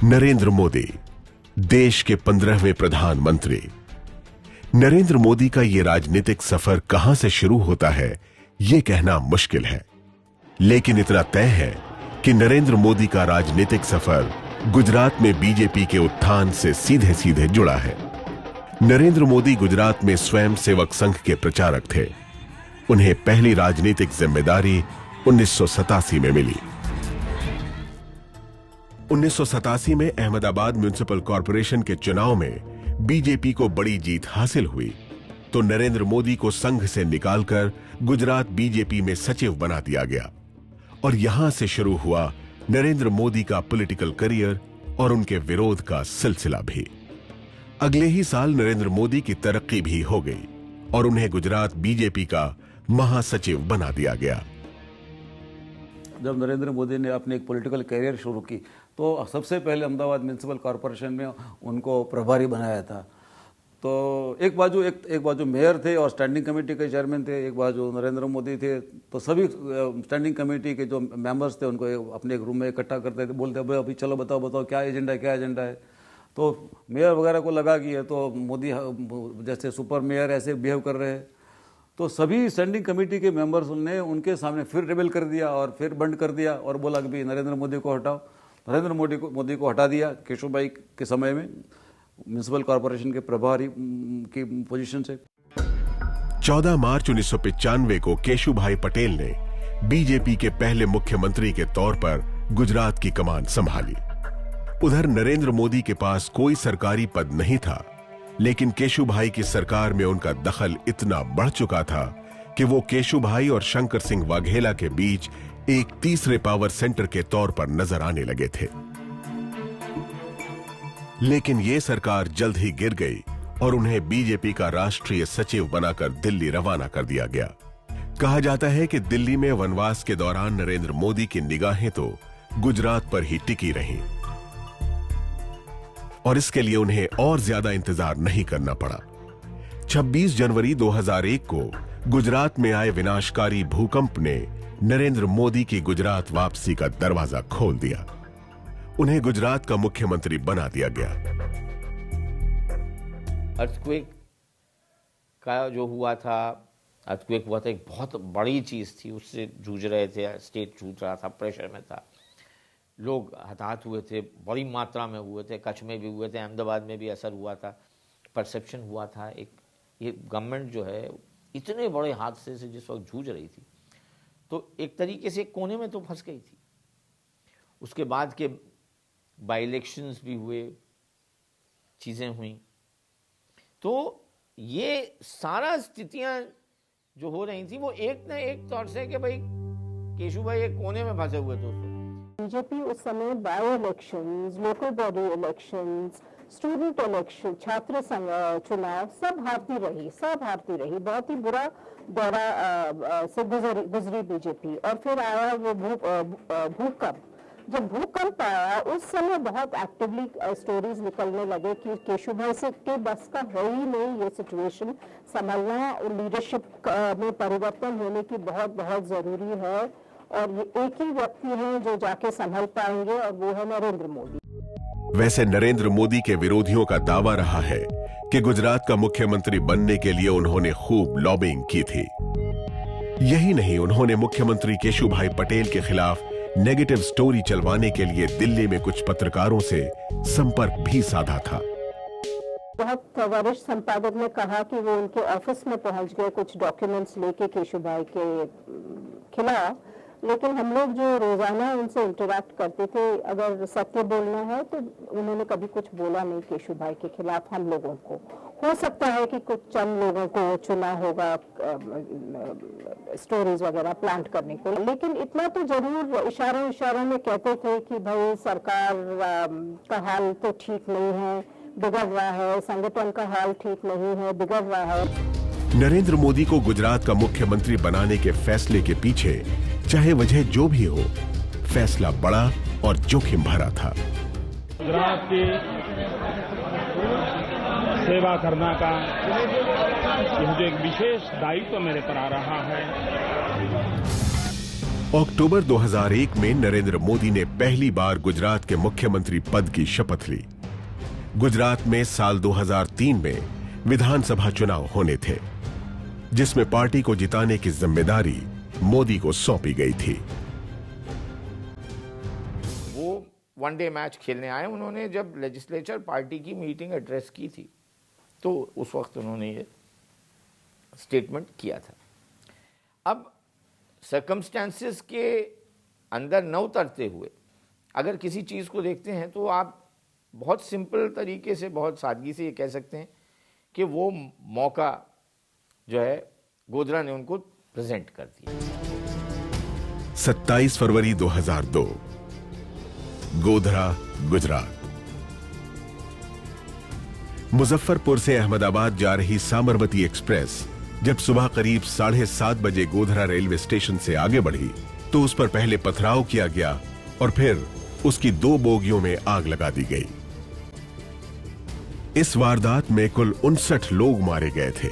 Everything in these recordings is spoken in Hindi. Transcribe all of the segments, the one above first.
नरेंद्र मोदी, देश के 15वें प्रधानमंत्री। नरेंद्र मोदी का यह राजनीतिक सफर कहां से शुरू होता है, यह कहना मुश्किल है, लेकिन इतना तय है कि नरेंद्र मोदी का राजनीतिक सफर गुजरात में बीजेपी के उत्थान से सीधे सीधे जुड़ा है। नरेंद्र मोदी गुजरात में स्वयं सेवक संघ के प्रचारक थे। उन्हें पहली राजनीतिक जिम्मेदारी 1987 में मिली। 1987 में अहमदाबाद म्युनिसिपल कॉरपोरेशन के चुनाव में बीजेपी को बड़ी जीत हासिल हुई, तो नरेंद्र मोदी को संघ से निकालकर गुजरात बीजेपी में सचिव बना दिया गया और यहां से शुरू हुआ नरेंद्र मोदी का पॉलिटिकल करियर और उनके विरोध का सिलसिला भी। अगले ही साल नरेंद्र मोदी की तरक्की भी हो गई और उन्हें गुजरात बीजेपी का महासचिव बना दिया गया। जब नरेंद्र मोदी ने अपने एक पॉलिटिकल करियर शुरू की तो सबसे पहले अहमदाबाद म्युनिसिपल कॉरपोरेशन में उनको प्रभारी बनाया था। तो एक बाजू मेयर थे और स्टैंडिंग कमेटी के चेयरमैन थे, एक बाजू नरेंद्र मोदी थे। तो सभी स्टैंडिंग कमेटी के जो मेंबर्स थे उनको अपने एक रूम में इकट्ठा करते थे, बोलते भाई अभी चलो बताओ क्या एजेंडा है। तो मेयर वगैरह को लगा कि ये तो मोदी जैसे सुपर मेयर ऐसे बिहेव कर रहे हैं। तो सभी स्टैंडिंग कमेटी के मेंबर्स ने उनके सामने फिर रेबेल कर दिया और फिर बंद कर दिया और बोला कि भाई नरेंद्र मोदी को हटाओ। नरेंद्र मोदी को हटा दिया केशुभाई के समय में म्युनिसिपल कॉरपोरेशन के प्रभारी की पोजीशन से। 14 मार्च 1995 को केशुभाई पटेल ने बीजेपी के पहले मुख्यमंत्री के तौर पर गुजरात की कमान संभाली। उधर नरेंद्र मोदी के पास कोई सरकारी पद नहीं था, लेकिन केशुभाई की सरकार में उनका दखल इतना बढ़ चुका था कि वो केशुभाई और शंकर सिंह वाघेला के बीच एक तीसरे पावर सेंटर के तौर पर नजर आने लगे थे। लेकिन यह सरकार जल्द ही गिर गई और उन्हें बीजेपी का राष्ट्रीय सचिव बनाकर दिल्ली रवाना कर दिया गया। कहा जाता है कि दिल्ली में वनवास के दौरान नरेंद्र मोदी की निगाहें तो गुजरात पर ही टिकी रहीं और इसके लिए उन्हें और ज्यादा इंतजार नहीं करना पड़ा। 26 जनवरी 2001 को गुजरात में आए विनाशकारी भूकंप ने नरेंद्र मोदी की गुजरात वापसी का दरवाजा खोल दिया। उन्हें गुजरात का मुख्यमंत्री बना दिया गया। अर्थक्वेक का जो हुआ था, अर्थक्वेक हुआ था, एक बहुत बड़ी चीज थी, उससे जूझ रहे थे, स्टेट जूझ रहा था, प्रेशर में था, लोग हताहत हुए थे, बड़ी मात्रा में हुए थे, कच्छ में भी हुए थे, अहमदाबाद में भी असर हुआ था, परसेप्शन हुआ था। एक ये गवर्नमेंट जो है इतने बड़े हादसे से जिस वक्त जूझ रही थी तो एक तरीके से कोने में तो फंस गई थी। उसके बाद के बाई इलेक्शंस भी हुए, चीज़ें हुई, तो ये सारा स्थितियां जो हो रही थी वो एक न एक तौर से कि भाई केशुभाई एक कोने में फंसे हुए थे। बीजेपी उस समय bio elections, local body elections, student election, छात्र संघ चुनाव सब हारती रही। बहुत ही बुरा दौरा से गुजरी बीजेपी। और फिर आया वो भूकंप। जब भूकंप आया उस समय बहुत एक्टिवली स्टोरीज निकलने लगे कि केशुभाई से के बस का है ही नहीं ये सिचुएशन संभालना, लीडरशिप में परिवर्तन होने की बहुत जरूरी है और ये एक ही व्यक्ति है जो जाके संभाल पाएंगे और वो है नरेंद्र मोदी। वैसे नरेंद्र मोदी के विरोधियों का दावा रहा है कि गुजरात का मुख्यमंत्री बनने के लिए उन्होंने खूब लॉबिंग की थी। यही नहीं, उन्होंने मुख्यमंत्री केशुभाई पटेल के खिलाफ नेगेटिव स्टोरी चलवाने के लिए दिल्ली में कुछ पत्रकारों से संपर्क भी साधा था। बहुत वरिष्ठ संपादक ने कहा कि वो उनके ऑफिस में पहुंच गए कुछ डॉक्यूमेंट्स लेके केशुभाई के खिलाफ, लेकिन हम लोग जो रोजाना उनसे इंटरैक्ट करते थे, अगर सत्य बोलना है तो उन्होंने कभी कुछ बोला नहीं केशुभाई के खिलाफ हम लोगों को। हो सकता है कि कुछ चंद लोगों को चुना होगा स्टोरीज वगैरह प्लांट करने को, लेकिन इतना तो जरूर इशारों में कहते थे कि भाई सरकार का हाल तो ठीक नहीं है, बिगड़ रहा है, संगठन का हाल ठीक नहीं है, बिगड़ रहा है। नरेंद्र मोदी को गुजरात का मुख्यमंत्री बनाने के फैसले के पीछे चाहे वजह जो भी हो, फैसला बड़ा और जोखिम भरा था। गुजरात की सेवा करना का यह जो एक विशेष दायित्व मेरे पर आ रहा है, अक्टूबर 2001 में नरेंद्र मोदी ने पहली बार गुजरात के मुख्यमंत्री पद की शपथ ली। गुजरात में साल 2003 में विधानसभा चुनाव होने थे, जिसमें पार्टी को जिताने की जिम्मेदारी मोदी को सौंपी गई थी। वो वनडे मैच खेलने आए। उन्होंने जब लेजिस्लेचर पार्टी की मीटिंग एड्रेस की थी तो उस वक्त उन्होंने ये स्टेटमेंट किया था। अब सर्कमस्टेंसेस के अंदर न उतरते हुए अगर किसी चीज़ को देखते हैं तो आप बहुत सिंपल तरीके से, बहुत सादगी से ये कह सकते हैं कि वो मौका जो है गोधरा ने उनको प्रेजेंट कर दिया। 27 फरवरी 2002, गोधरा, गुजरात। मुजफ्फरपुर से अहमदाबाद जा रही साबरमती एक्सप्रेस जब सुबह करीब 7:30 बजे गोधरा रेलवे स्टेशन से आगे बढ़ी तो उस पर पहले पथराव किया गया और फिर उसकी 2 बोगियों में आग लगा दी गई। इस वारदात में कुल 59 लोग मारे गए थे,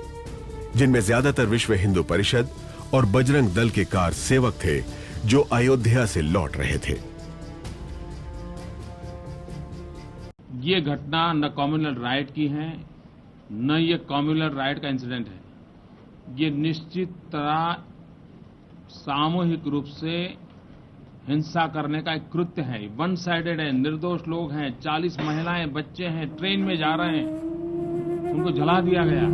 जिनमें ज्यादातर विश्व हिंदू परिषद और बजरंग दल के कार सेवक थे जो अयोध्या से लौट रहे थे। ये घटना न कम्युनल राइट की है, न ये कम्युनल राइट का इंसिडेंट है। ये निश्चित तरह सामूहिक रूप से हिंसा करने का एक कृत्य है। वन साइडेड है, निर्दोष लोग हैं, 40 महिलाएं, बच्चे हैं, ट्रेन में जा रहे हैं, उनको जला दिया गया।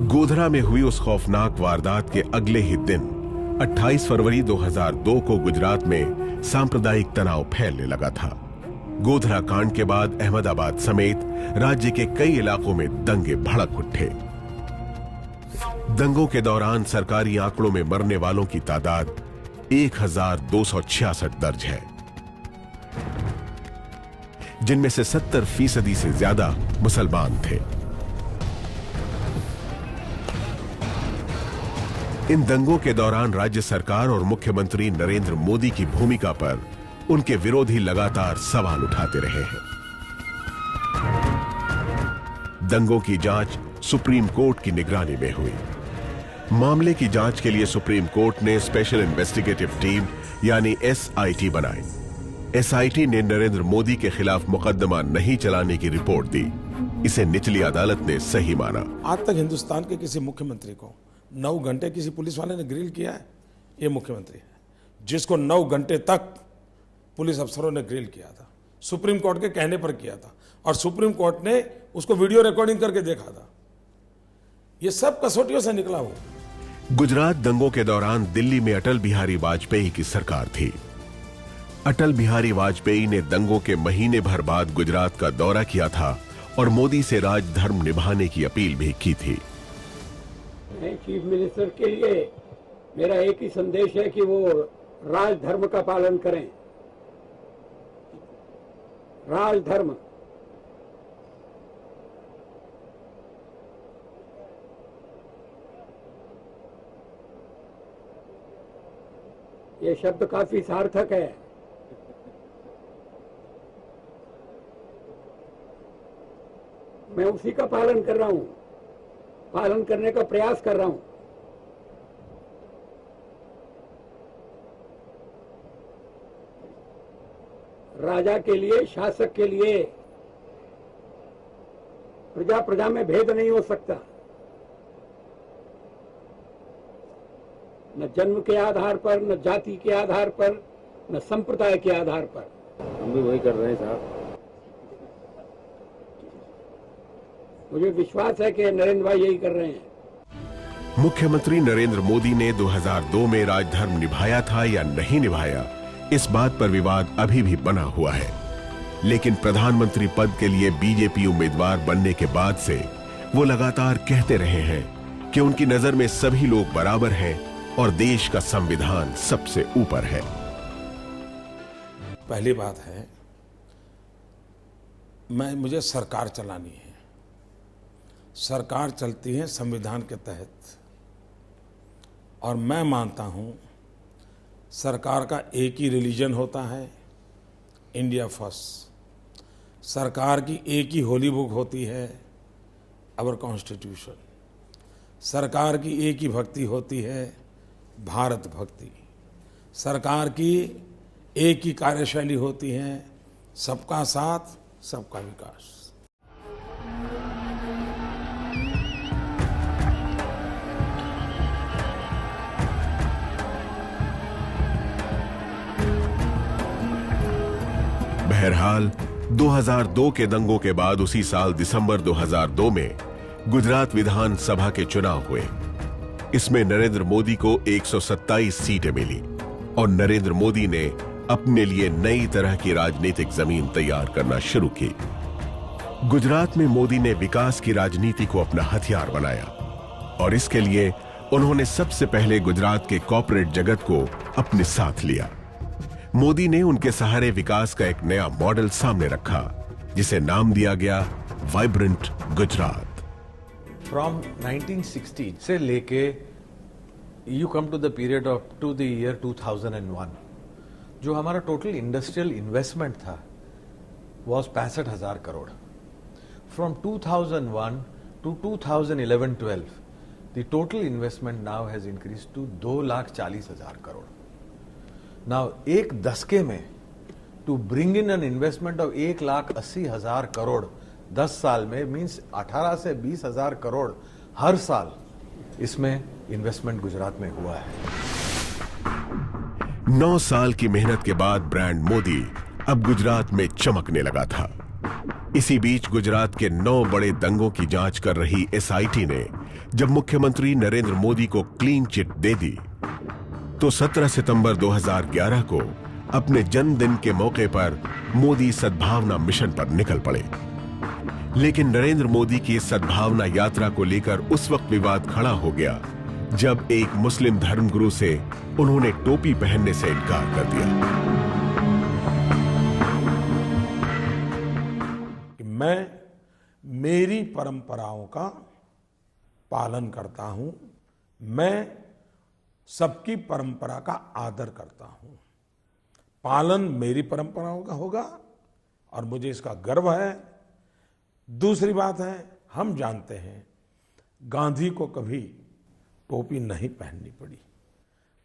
गोधरा में हुई उस खौफनाक वारदात के अगले ही दिन 28 फरवरी 2002 को गुजरात में सांप्रदायिक तनाव फैलने लगा था। गोधरा कांड के बाद अहमदाबाद समेत राज्य के कई इलाकों में दंगे भड़क उठे। दंगों के दौरान सरकारी आंकड़ों में मरने वालों की तादाद 1266 दर्ज है, जिनमें से 70% से ज्यादा मुसलमान थे। इन दंगों के दौरान राज्य सरकार और मुख्यमंत्री नरेंद्र मोदी की भूमिका पर उनके विरोधी लगातार सवाल उठाते रहे हैं। दंगों की जांच सुप्रीम कोर्ट की निगरानी में हुई। मामले की जांच के लिए सुप्रीम कोर्ट ने स्पेशल इन्वेस्टिगेटिव टीम यानी SIT बनाई। SIT ने नरेंद्र मोदी के खिलाफ मुकदमा नहीं चलाने की रिपोर्ट दी। इसे निचली अदालत ने सही माना। आज तक हिंदुस्तान के किसी मुख्यमंत्री को 9 घंटे किसी पुलिस वाले ने ग्रिल किया है? ये मुख्यमंत्री है जिसको 9 घंटे तक पुलिस अफसरों ने ग्रिल किया था, सुप्रीम कोर्ट के कहने पर किया था, और सुप्रीम कोर्ट ने उसको वीडियो रिकॉर्डिंग करके देखा था। ये सब कसौटियों से निकला हो। गुजरात दंगों के दौरान दिल्ली में अटल बिहारी वाजपेयी की सरकार थी। अटल बिहारी वाजपेयी ने दंगों के महीने भर बाद गुजरात का दौरा किया था और मोदी से राजधर्म निभाने की अपील भी की थी। चीफ मिनिस्टर के लिए मेरा एक ही संदेश है कि वो राजधर्म का पालन करें। राजधर्म, ये शब्द काफी सार्थक है। मैं उसी का पालन कर रहा हूं, पालन करने का प्रयास कर रहा हूं। राजा के लिए, शासक के लिए प्रजा प्रजा में भेद नहीं हो सकता, न जन्म के आधार पर, न जाति के आधार पर, न संप्रदाय के आधार पर। हम भी वही कर रहे हैं साहब। मुझे विश्वास है कि नरेंद्र भाई यही कर रहे हैं। मुख्यमंत्री नरेंद्र मोदी ने 2002 में राजधर्म निभाया था या नहीं निभाया, इस बात पर विवाद अभी भी बना हुआ है। लेकिन प्रधानमंत्री पद के लिए बीजेपी उम्मीदवार बनने के बाद से वो लगातार कहते रहे हैं कि उनकी नजर में सभी लोग बराबर हैं और देश का संविधान सबसे ऊपर है। पहली बात है, मुझे सरकार चलानी है। सरकार चलती है संविधान के तहत, और मैं मानता हूं सरकार का एक ही रिलीजन होता है, इंडिया फर्स्ट। सरकार की एक ही होली बुक होती है, आवर कॉन्स्टिट्यूशन। सरकार की एक ही भक्ति होती है, भारत भक्ति। सरकार की एक ही कार्यशैली होती है, सबका साथ, सबका विकास। बहरहाल 2002 के दंगों के बाद उसी साल दिसंबर 2002 में गुजरात विधानसभा के चुनाव हुए। इसमें नरेंद्र मोदी को 127 सीटें मिली और नरेंद्र मोदी ने अपने लिए नई तरह की राजनीतिक जमीन तैयार करना शुरू की। गुजरात में मोदी ने विकास की राजनीति को अपना हथियार बनाया और इसके लिए उन्होंने सबसे पहले गुजरात के कॉर्पोरेट जगत को अपने साथ लिया। मोदी ने उनके सहारे विकास का एक नया मॉडल सामने रखा, जिसे नाम दिया गया वाइब्रेंट गुजरात। From 1960 से लेके you come to the period of to the year 2001, जो हमारा टोटल इंडस्ट्रियल इन्वेस्टमेंट था was 65,000 crore. From 2001 to 2011-12, the total investment now has increased to 2,40,000 crore. Now एक दशके में to bring in an investment of 1,80,000 crore 10 साल में मीन्स 18 से 20,000 करोड़ हर साल इसमें इन्वेस्टमेंट गुजरात में हुआ है। 9 साल की मेहनत के बाद ब्रांड मोदी अब गुजरात में चमकने लगा था। इसी बीच गुजरात के 9 बड़े दंगों की जांच कर रही एसआईटी ने जब मुख्यमंत्री नरेंद्र मोदी को क्लीन चिट दे दी तो 17 सितंबर 2011 को अपने जन्मदिन के मौके पर मोदी सद्भावना मिशन पर निकल पड़े। लेकिन नरेंद्र मोदी की इस सद्भावना यात्रा को लेकर उस वक्त विवाद खड़ा हो गया जब एक मुस्लिम धर्मगुरु से उन्होंने टोपी पहनने से इनकार कर दिया। मैं मेरी परंपराओं का पालन करता हूं, मैं सबकी परंपरा का आदर करता हूं। पालन मेरी परंपराओं का होगा और मुझे इसका गर्व है। दूसरी बात है, हम जानते हैं गांधी को कभी टोपी नहीं पहननी पड़ी,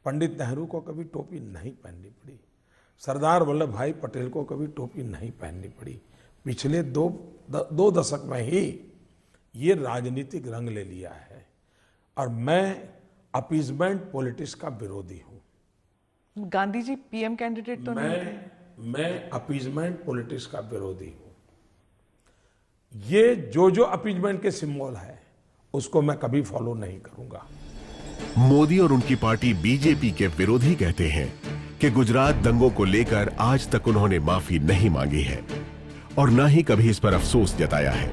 पंडित नेहरू को कभी टोपी नहीं पहननी पड़ी, सरदार वल्लभ भाई पटेल को कभी टोपी नहीं पहननी पड़ी। पिछले दो दशक में ही ये राजनीतिक रंग ले लिया है और मैं अपीजमेंट पॉलिटिक्स का विरोधी हूं। गांधी जी पीएम कैंडिडेट तो नहीं थे? मैं अपीजमेंट पॉलिटिक्स का विरोधी हूं। ये जो अपीजमेंट के सिंबल है उसको मैं कभी फॉलो नहीं करूंगा। मोदी और उनकी पार्टी बीजेपी के विरोधी कहते हैं कि गुजरात दंगों को लेकर आज तक उन्होंने माफी नहीं मांगी है और न ही कभी इस पर अफसोस जताया है।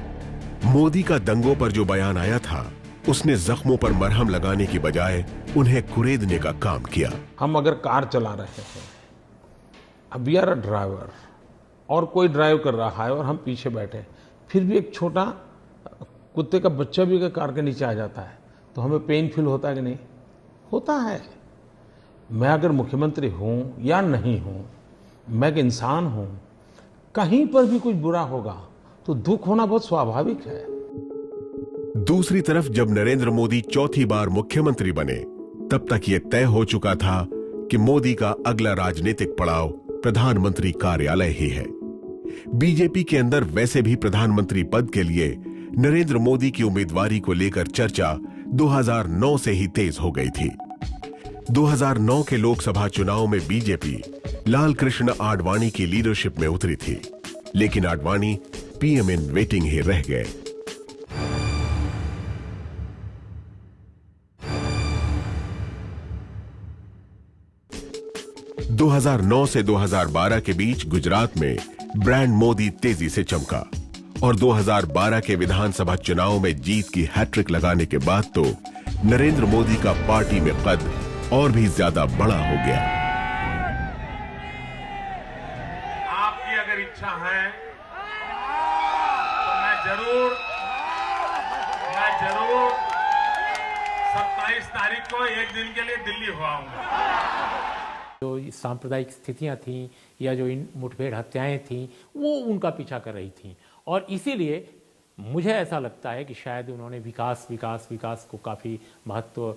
मोदी का दंगों पर जो बयान आया था उसने जख्मों पर मरहम लगाने की बजाय उन्हें कुरेदने का काम किया। हम अगर कार चला रहे हैं, अब वी आर अ ड्राइवर और कोई ड्राइव कर रहा है और हम पीछे बैठे, फिर भी एक छोटा कुत्ते का बच्चा भी अगर कार के नीचे आ जाता है तो हमें पेन फील होता है कि नहीं? होता है। मैं अगर मुख्यमंत्री हूं या नहीं हूं, मैं एक इंसान हूं, कहीं पर भी कुछ बुरा होगा तो दुख होना बहुत स्वाभाविक है। दूसरी तरफ जब नरेंद्र मोदी चौथी बार मुख्यमंत्री बने तब तक यह तय हो चुका था कि मोदी का अगला राजनीतिक पड़ाव प्रधानमंत्री कार्यालय ही है। बीजेपी के अंदर वैसे भी प्रधानमंत्री पद के लिए नरेंद्र मोदी की उम्मीदवारी को लेकर चर्चा 2009 से ही तेज हो गई थी। 2009 के लोकसभा चुनाव में बीजेपी लाल कृष्ण आडवाणी की लीडरशिप में उतरी थी, लेकिन आडवाणी पीएम इन वेटिंग ही रह गए। – 2009 से 2012 के बीच गुजरात में ब्रांड मोदी तेजी से चमका और 2012 के विधानसभा चुनाव में जीत की हैट्रिक लगाने के बाद तो नरेंद्र मोदी का पार्टी में कद और भी ज्यादा बड़ा हो गया। आपकी अगर इच्छा है तो मैं जरूर 27 तारीख को एक दिन के लिए दिल्ली हो आऊंगा। जो सांप्रदायिक स्थितियां थीं या जो इन मुठभेड़ हत्याएं थीं वो उनका पीछा कर रही थीं और इसीलिए मुझे ऐसा लगता है कि शायद उन्होंने विकास को काफ़ी महत्व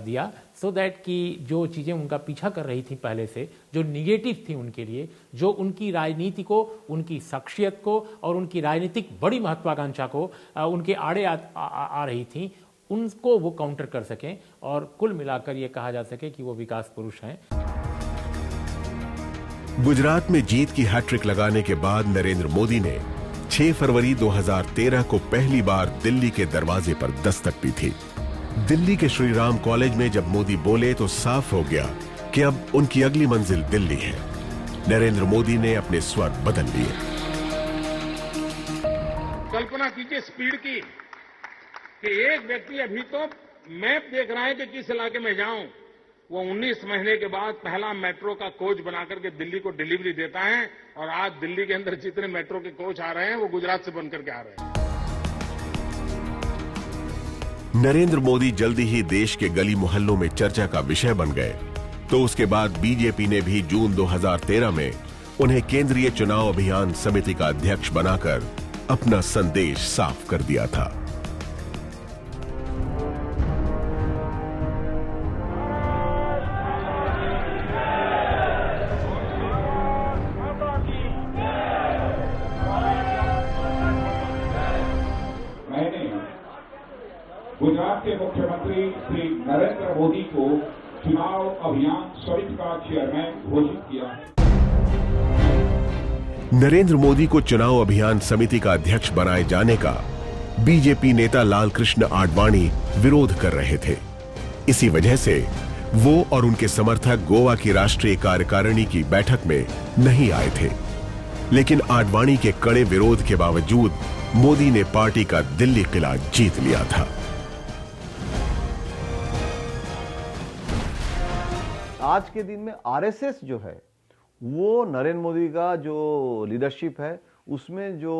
दिया, सो दैट कि जो चीज़ें उनका पीछा कर रही थी पहले से, जो निगेटिव थी उनके लिए, जो उनकी राजनीति को, उनकी शख्सियत को और उनकी राजनीतिक बड़ी महत्वाकांक्षा को उनके आड़े आ रही थी, उनको वो काउंटर कर सकें और कुल मिलाकर ये कहा जा सके कि वो विकास पुरुष हैं। गुजरात में जीत की हैट्रिक लगाने के बाद नरेंद्र मोदी ने 6 फरवरी 2013 को पहली बार दिल्ली के दरवाजे पर दस्तक दी थी। दिल्ली के श्री राम कॉलेज में जब मोदी बोले तो साफ हो गया कि अब उनकी अगली मंजिल दिल्ली है। नरेंद्र मोदी ने अपने स्वर बदल लिए। कल्पना कीजिए स्पीड की कि एक व्यक्ति अभी तो मैप देख रहा है कि किस इलाके में जाऊं, वो 19 महीने के बाद पहला मेट्रो का कोच बनाकर के दिल्ली को डिलीवरी देता है और आज दिल्ली के अंदर जितने मेट्रो के कोच आ रहे हैं वो गुजरात से बनकर के आ रहे हैं। नरेंद्र मोदी जल्दी ही देश के गली मोहल्लों में चर्चा का विषय बन गए, तो उसके बाद बीजेपी ने भी जून 2013 में उन्हें केंद्रीय चुनाव अभियान समिति का अध्यक्ष बनाकर अपना संदेश साफ कर दिया था। गुजरात के मुख्यमंत्री श्री नरेंद्र मोदी को चुनाव अभियान समिति का चेयरमैन घोषित किया है। नरेंद्र मोदी को चुनाव अभियान समिति का अध्यक्ष बनाए जाने का बीजेपी नेता लालकृष्ण आडवाणी विरोध कर रहे थे। इसी वजह से वो और उनके समर्थक गोवा की राष्ट्रीय कार्यकारिणी की बैठक में नहीं आए थे। लेकिन आडवाणी के कड़े विरोध के बावजूद मोदी ने पार्टी का दिल्ली किला जीत लिया था। आज के दिन में आरएसएस जो है वो नरेंद्र मोदी का जो लीडरशिप है उसमें जो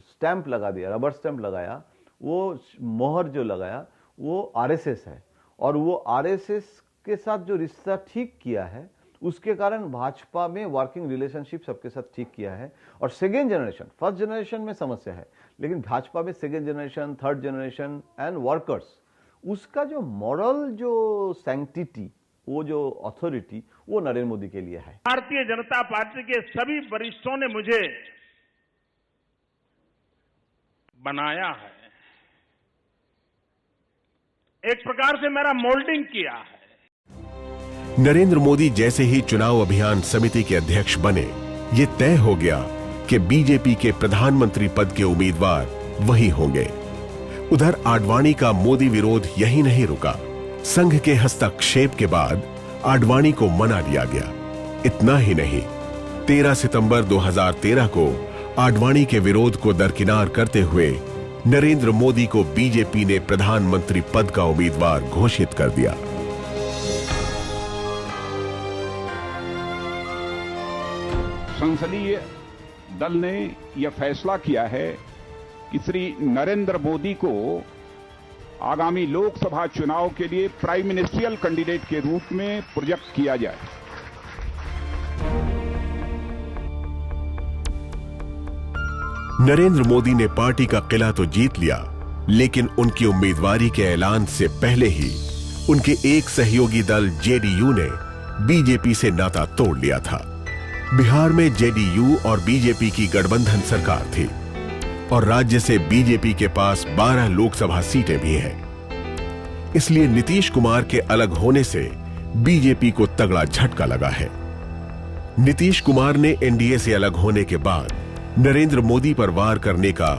स्टैंप लगा दिया, रबर स्टैंप लगाया, वो मोहर जो लगाया वो आरएसएस है। और वो आरएसएस के साथ जो रिश्ता ठीक किया है उसके कारण भाजपा में वर्किंग रिलेशनशिप सबके साथ ठीक किया है। और सेकेंड जनरेशन, फर्स्ट जनरेशन में समस्या है, लेकिन भाजपा में second generation, third generation and workers, उसका जो मॉरल जो सैंक्टिटी, वो जो अथॉरिटी, वो नरेंद्र मोदी के लिए है। भारतीय जनता पार्टी के सभी वरिष्ठों ने मुझे बनाया है, एक प्रकार से मेरा मोल्डिंग किया है। नरेंद्र मोदी जैसे ही चुनाव अभियान समिति के अध्यक्ष बने, ये तय हो गया कि बीजेपी के प्रधानमंत्री पद के उम्मीदवार वही होंगे। उधर आडवाणी का मोदी विरोध यही नहीं रुका। संघ के हस्तक्षेप के बाद आडवाणी को मना लिया गया। इतना ही नहीं, 13 सितंबर 2013 को आडवाणी के विरोध को दरकिनार करते हुए नरेंद्र मोदी को बीजेपी ने प्रधानमंत्री पद का उम्मीदवार घोषित कर दिया। संसदीय दल ने यह फैसला किया है कि श्री नरेंद्र मोदी को आगामी लोकसभा चुनाव के लिए प्राइम मिनिस्ट्रियल कैंडिडेट के रूप में प्रोजेक्ट किया जाए। नरेंद्र मोदी ने पार्टी का किला तो जीत लिया, लेकिन उनकी उम्मीदवारी के ऐलान से पहले ही उनके एक सहयोगी दल जेडीयू ने बीजेपी से नाता तोड़ लिया था। बिहार में जेडीयू और बीजेपी की गठबंधन सरकार थी और राज्य से बीजेपी के पास 12 लोकसभा सीटें भी हैं। इसलिए नीतीश कुमार के अलग होने से बीजेपी को तगड़ा झटका लगा है। नीतीश कुमार ने एनडीए से अलग होने के बाद नरेंद्र मोदी पर वार करने का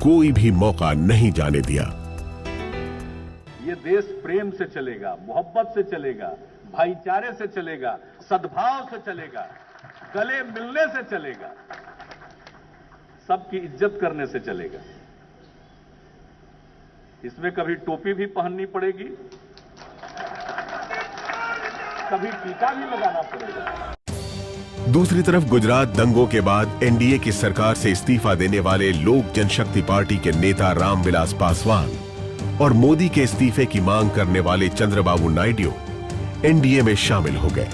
कोई भी मौका नहीं जाने दिया। ये देश प्रेम से चलेगा, मोहब्बत से चलेगा, भाईचारे से चलेगा, सद्भाव से चलेगा, गले मिलने से चलेगा, सबकी इज्जत करने से चलेगा। इसमें कभी टोपी भी पहननी पड़ेगी, कभी टीका भी लगाना पड़ेगा। दूसरी तरफ गुजरात दंगों के बाद एनडीए की सरकार से इस्तीफा देने वाले लोक जनशक्ति पार्टी के नेता रामविलास पासवान और मोदी के इस्तीफे की मांग करने वाले चंद्रबाबू नायडू एनडीए में शामिल हो गए।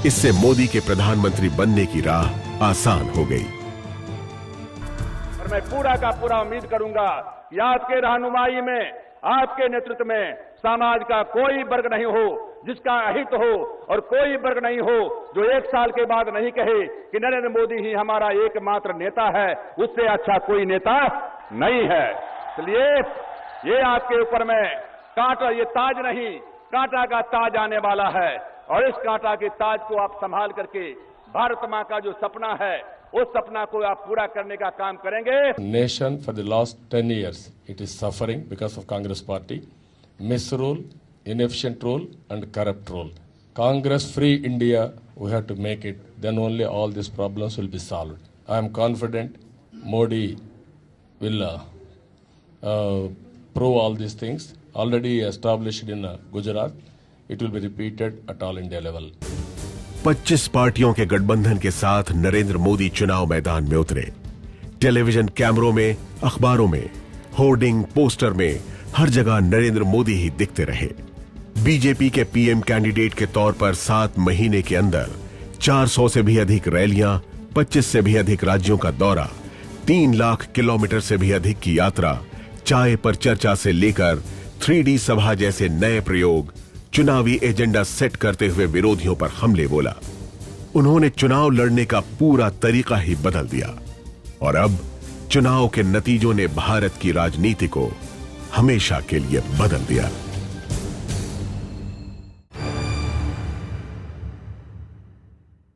इससे मोदी के प्रधानमंत्री बनने की राह आसान हो गई। और मैं पूरा का पूरा उम्मीद करूंगा कि आपके रहनुमाई में, आपके नेतृत्व में समाज का कोई वर्ग नहीं हो जिसका अहित हो, और कोई वर्ग नहीं हो जो 1 साल के बाद नहीं कहे कि नरेंद्र मोदी ही हमारा एकमात्र नेता है, उससे अच्छा कोई नेता नहीं है। इसलिए ये आपके ऊपर में कांटा, ये ताज नहीं, कांटा का ताज आने वाला है, और इस कांटा के ताज को आप संभाल करके भारत मां का जो सपना है उस सपना को आप पूरा करने का काम करेंगे। Nation for the last 10 years it is suffering because of Congress party misrule, inefficient rule and corrupt rule. Congress free India, we have to make it, then only all these problems will be solved. I am confident Modi will prove all these things. Already established in Gujarat, it will be repeated at all India level. 25 पार्टियों के गठबंधन के साथ नरेंद्र मोदी चुनाव मैदान में उतरे। टेलीविजन कैमरों में, अखबारों में, होर्डिंग, पोस्टर में हर जगह नरेंद्र मोदी ही दिखते रहे। बीजेपी के पीएम कैंडिडेट के तौर पर 7 महीने के अंदर 400 से भी अधिक रैलियां, 25 से भी अधिक राज्यों का दौरा, 3 लाख किलोमीटर से भी अधिक की यात्रा, चाय पर चर्चा से लेकर 3D सभा जैसे नए प्रयोग, चुनावी एजेंडा सेट करते हुए विरोधियों पर हमले बोला। उन्होंने चुनाव लड़ने का पूरा तरीका ही बदल दिया, और अब चुनाव के नतीजों ने भारत की राजनीति को हमेशा के लिए बदल दिया।